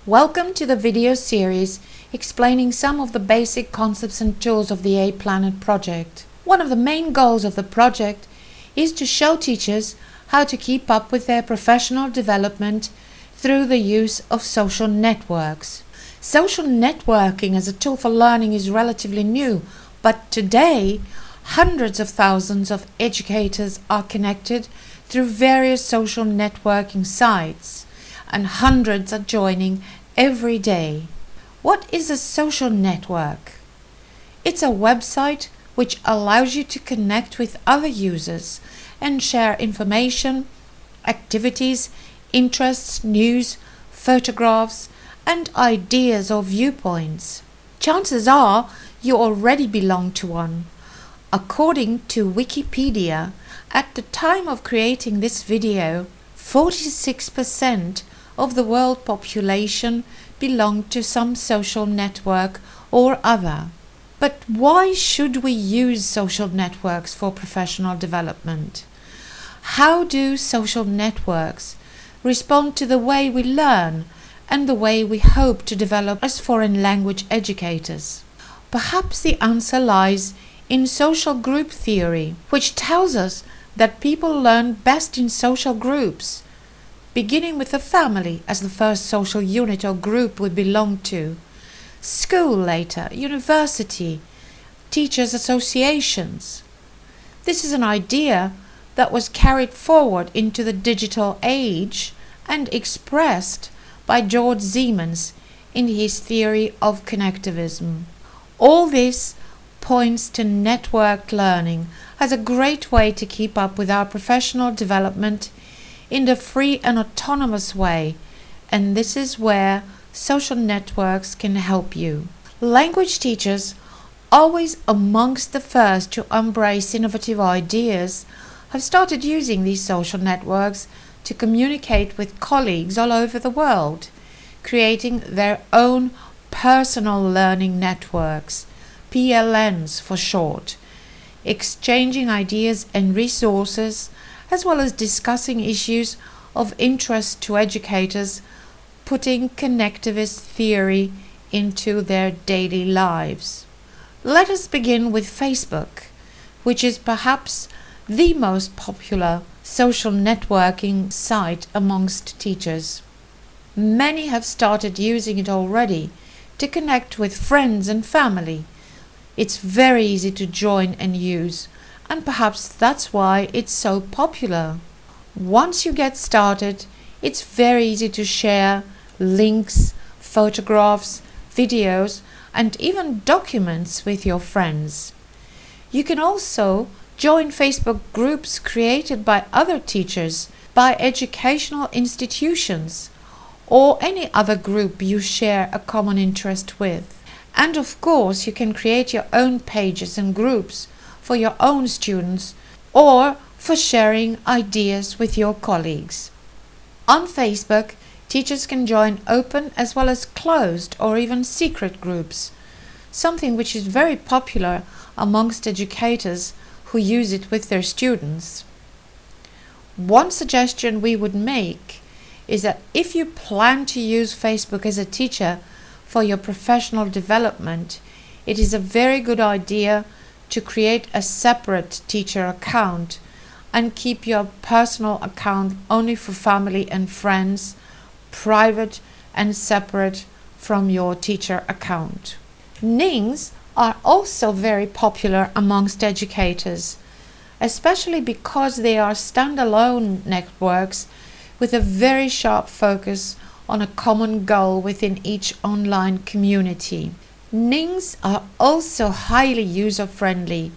Welcome to the video series explaining some of the basic concepts and tools of the A-Planet project. One of the main goals of the project is to show teachers how to keep up with their professional development through the use of social networks. Social networking as a tool for learning is relatively new, but today hundreds of thousands of educators are connected through various social networking sites, and hundreds are joining every day. What is a social network? It's a website which allows you to connect with other users and share information, activities, interests, news, photographs, and ideas or viewpoints. Chances are you already belong to one. According to Wikipedia, at the time of creating this video, 46% of the world population belonged to some social network or other. But why should we use social networks for professional development? How do social networks respond to the way we learn and the way we hope to develop as foreign language educators? Perhaps the answer lies in social group theory, which tells us that people learn best in social groups, beginning with the family as the first social unit or group we belong to, school later, university, teachers' associations. This is an idea that was carried forward into the digital age and expressed by George Siemens in his theory of connectivism. All this points to networked learning as a great way to keep up with our professional development in the free and autonomous way, and this is where social networks can help you. Language teachers, always amongst the first to embrace innovative ideas, have started using these social networks to communicate with colleagues all over the world, creating their own personal learning networks, PLNs for short, exchanging ideas and resources, as well as discussing issues of interest to educators, putting connectivist theory into their daily lives. Let us begin with Facebook, which is perhaps the most popular social networking site amongst teachers. Many have started using it already to connect with friends and family. It's very easy to join and use, and perhaps that's why it's so popular. Once you get started, it's very easy to share links, photographs, videos, and even documents with your friends. You can also join Facebook groups created by other teachers, by educational institutions, or any other group you share a common interest with. And of course, you can create your own pages and groups for your own students or for sharing ideas with your colleagues. On Facebook, teachers can join open as well as closed or even secret groups, something which is very popular amongst educators who use it with their students. One suggestion we would make is that if you plan to use Facebook as a teacher for your professional development, it is a very good idea to create a separate teacher account and keep your personal account only for family and friends, private and separate from your teacher account. Nings are also very popular amongst educators, especially because they are standalone networks with a very sharp focus on a common goal within each online community. Nings are also highly user-friendly.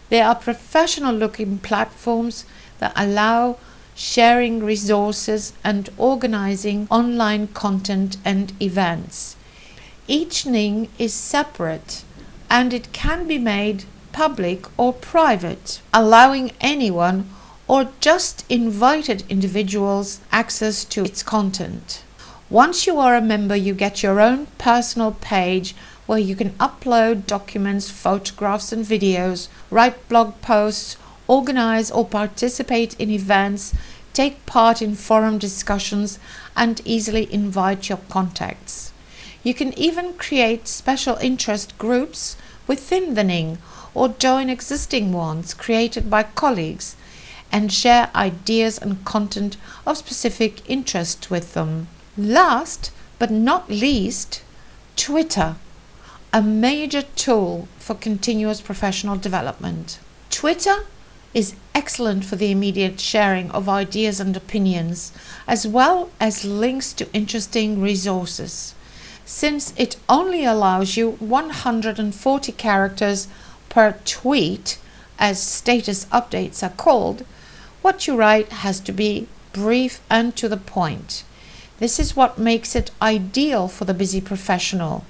They are professional-looking platforms that allow sharing resources and organizing online content and events. Each Ning is separate and it can be made public or private, allowing anyone or just invited individuals access to its content. Once you are a member, you get your own personal page where you can upload documents, photographs and videos, write blog posts, organize or participate in events, take part in forum discussions, and easily invite your contacts. You can even create special interest groups within the Ning or join existing ones created by colleagues and share ideas and content of specific interest with them. Last but not least, Twitter, a major tool for continuous professional development. Twitter is excellent for the immediate sharing of ideas and opinions, as well as links to interesting resources. Since it only allows you 140 characters per tweet, as status updates are called, what you write has to be brief and to the point. This is what makes it ideal for the busy professional.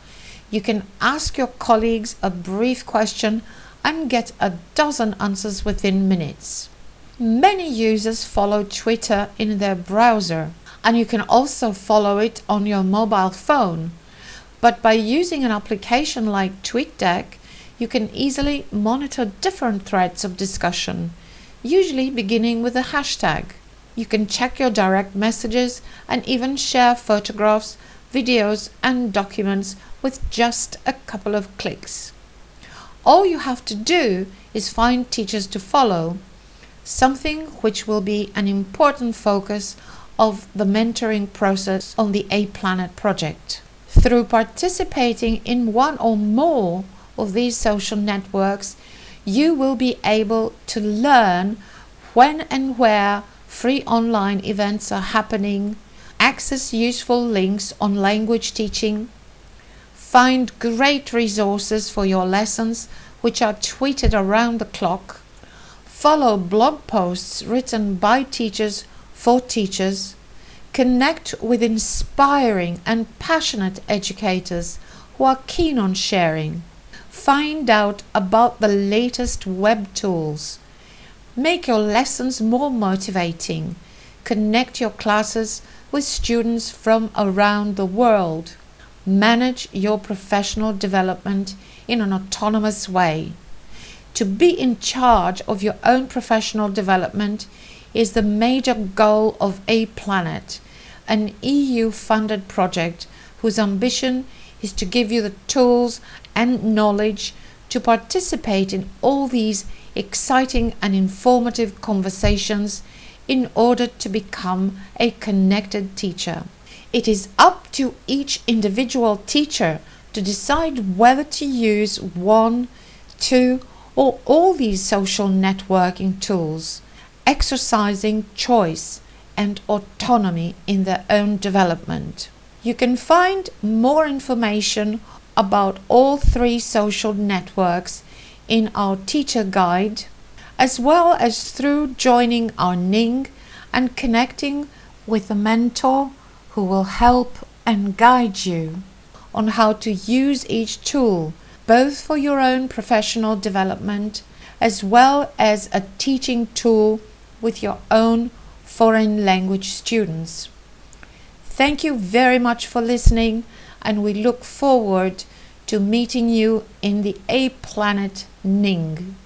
You can ask your colleagues a brief question and get a dozen answers within minutes. Many users follow Twitter in their browser, and you can also follow it on your mobile phone. But by using an application like TweetDeck, you can easily monitor different threads of discussion, usually beginning with a hashtag. You can check your direct messages and even share photographs, videos, and documents with just a couple of clicks. All you have to do is find teachers to follow, something which will be an important focus of the mentoring process on the A-Planet project. Through participating in one or more of these social networks, you will be able to learn when and where free online events are happening, access useful links on language teaching, find great resources for your lessons which are tweeted around the clock, follow blog posts written by teachers for teachers, connect with inspiring and passionate educators who are keen on sharing, find out about the latest web tools, make your lessons more motivating, connect your classes with students from around the world, manage your professional development in an autonomous way. To be in charge of your own professional development is the major goal of A-Planet, an EU-funded project whose ambition is to give you the tools and knowledge to participate in all these exciting and informative conversations in order to become a connected teacher. It is up to each individual teacher to decide whether to use one, two, or all these social networking tools, exercising choice and autonomy in their own development. You can find more information about all three social networks in our teacher guide, as well as through joining our Ning and connecting with a mentor who will help and guide you on how to use each tool, both for your own professional development as well as a teaching tool with your own foreign language students. Thank you very much for listening, and we look forward to meeting you in the A-Planet Ning.